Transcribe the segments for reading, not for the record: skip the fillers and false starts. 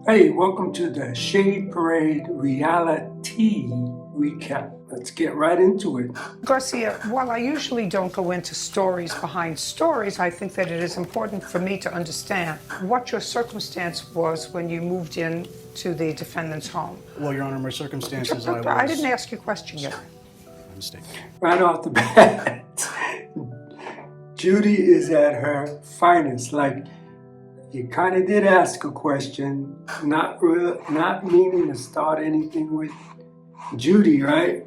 Hey, welcome to the Shade Parade Reality Recap. Let's get right into it. Garcia, while I usually don't go into stories behind stories, I think that it is important for me to understand what your circumstance was when you moved in to the defendant's home. Well, Your Honor, my circumstances, I didn't ask you a question yet. My mistake. Right off the bat, Judy is at her finest. Like, you kind of did ask a question, not meaning to start anything with Judy, right?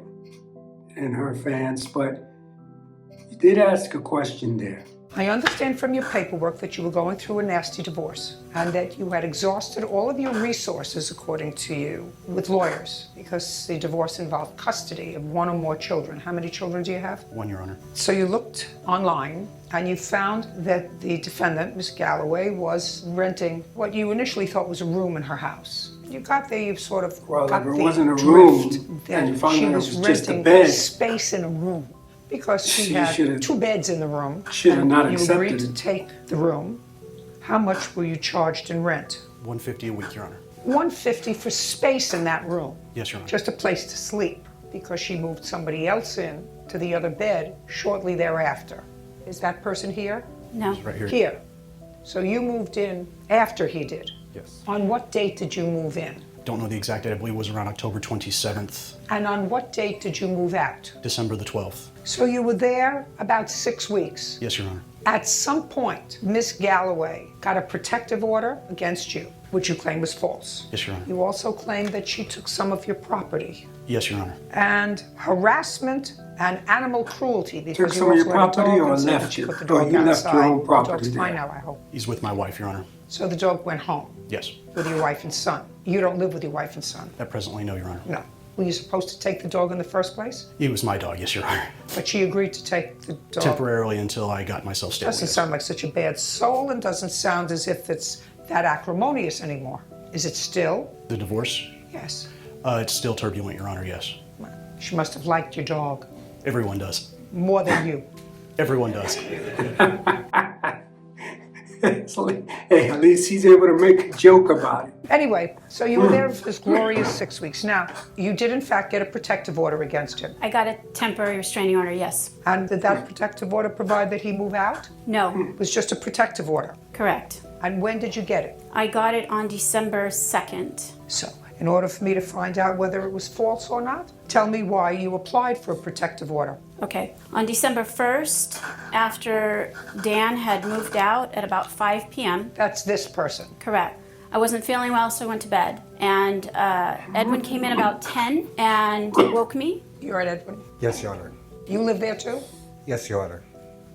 And her fans, but you did ask a question there. I understand from your paperwork that you were going through a nasty divorce and that you had exhausted all of your resources, according to you, with lawyers because the divorce involved custody of one or more children. How many children do you have? One, Your Honor. So you looked online and you found that the defendant, Miss Galloway, was renting what you initially thought was a room in her house. You got there, you sort of got if it the wasn't a drift room, that and you found she out it was was just a renting bed. space in a room because she had should've- 2 beds in the room. should have and not you accepted agreed to it. take the room. How much were you charged in rent? $150 a week, Your Honor. $150 for space in that room. Yes, Your Honor. Just a place to sleep because she moved somebody else in to the other bed shortly thereafter. Is that person here? No. It's right here. Here. So you moved in after he did. Yes. On what date did you move in? Don't know the exact date. I believe it was around October 27th, And on what date did you move out? December the 12th. So you were there about 6 weeks. Yes, Your Honor. At some point, Miss Galloway got a protective order against you, which you claim was false. Yes, Your Honor. You also claim that she took some of your property. Yes, Your Honor. And harassment and animal cruelty because Took you some of your also had a property dog or and said left that you it? put the Or dog you left your outside. own property The dog's fine there? now, I hope. He's with my wife, Your Honor. So the dog went home Yes. with your wife and son. You don't live with your wife and son? At presently, no, Your Honor. No. Were you supposed to take the dog in the first place? He was my dog, yes, Your Honor. But she agreed to take the dog. Temporarily until I got myself stable. Doesn't yes. sound like such a bad soul and doesn't sound as if it's that acrimonious anymore. Is it still? The divorce? Yes. It's still turbulent, Your Honor, yes. She must have liked your dog Everyone does. more than you. Everyone does. Hey, at least he's able to make a joke about it. Anyway, so you were there for this glorious 6 weeks. Now, you did in fact get a protective order against him. I got a temporary restraining order, yes. And did that protective order provide that he move out? No, It was just a protective order. correct. And when did you get it? I got it on December 2nd. So, in order for me to find out whether it was false or not, tell me why you applied for a protective order. Okay. On December 1st, after Dan had moved out at about 5 p.m., That's this person. correct, I wasn't feeling well, so I went to bed. And Edwin came in about 10 and woke me. You're at Edwin. Yes, Your Honor. You live there too? Yes, Your Honor.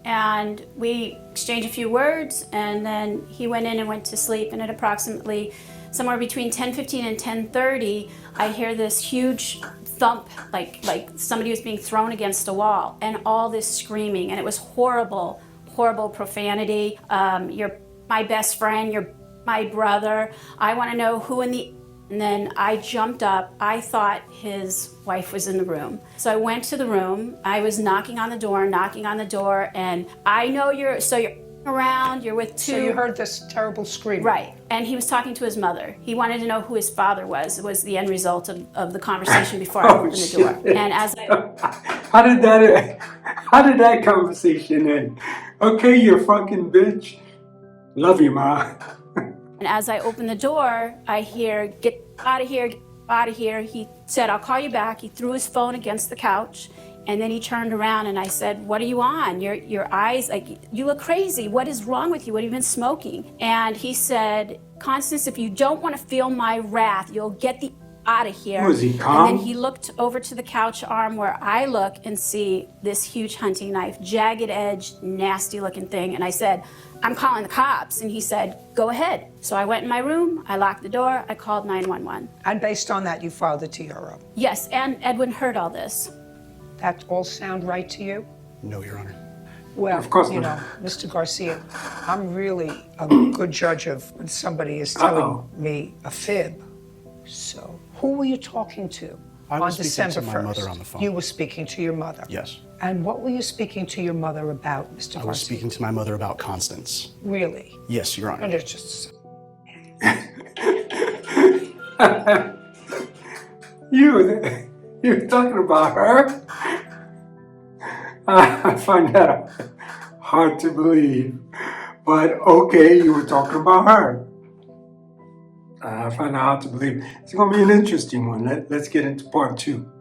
And we exchanged a few words, and then he went in and went to sleep. And at approximately somewhere between 10:15 and 10:30, I hear this huge thump, like somebody was being thrown against a wall, and all this screaming, and it was horrible, horrible profanity. You're my best friend. You're my brother. I want to know who in the. And then I jumped up. I thought his wife was in the room. So I went to the room. I was knocking on the door, and I know you're around, you're with two. So you heard this terrible scream. Right. And he was talking to his mother. He wanted to know who his father was. It was the end result of the conversation before I opened the door. shit. And as I How did that conversation end? Okay, you fucking bitch. Love you, Ma. And as I opened the door, I hear, "Get out of here, get out of here." He said, "I'll call you back." He threw his phone against the couch, and then he turned around and I said, "What are you on? Your eyes, like, you look crazy. What is wrong with you? What have you been smoking?" And he said, "Constance, if you don't want to feel my wrath, you'll get the out of here." Was he calm? And then he looked over to the couch arm where I look and see this huge hunting knife, jagged edge, nasty looking thing. And I said, "I'm calling the cops." And he said, "Go ahead." So I went in my room, I locked the door, I called 911. And based on that, you filed the TRO. Yes, and Edwin heard all this. That all sound right to you? No, Your Honor. Well, Of course you not. know, Mr. Garcia, I'm really a good judge of when somebody is telling Uh-oh. me a fib. So, who were you talking to I on was speaking December to 1st? my mother on the phone. You were speaking to your mother? Yes. And what were you speaking to your mother about, Mr. Garcia? I was speaking to my mother about Constance. Really? Yes, Your And Honor. it's just... You're talking about her? I find that hard to believe. But okay, you were talking about her. I find it hard to believe. It's going to be an interesting one. Let's get into part 2.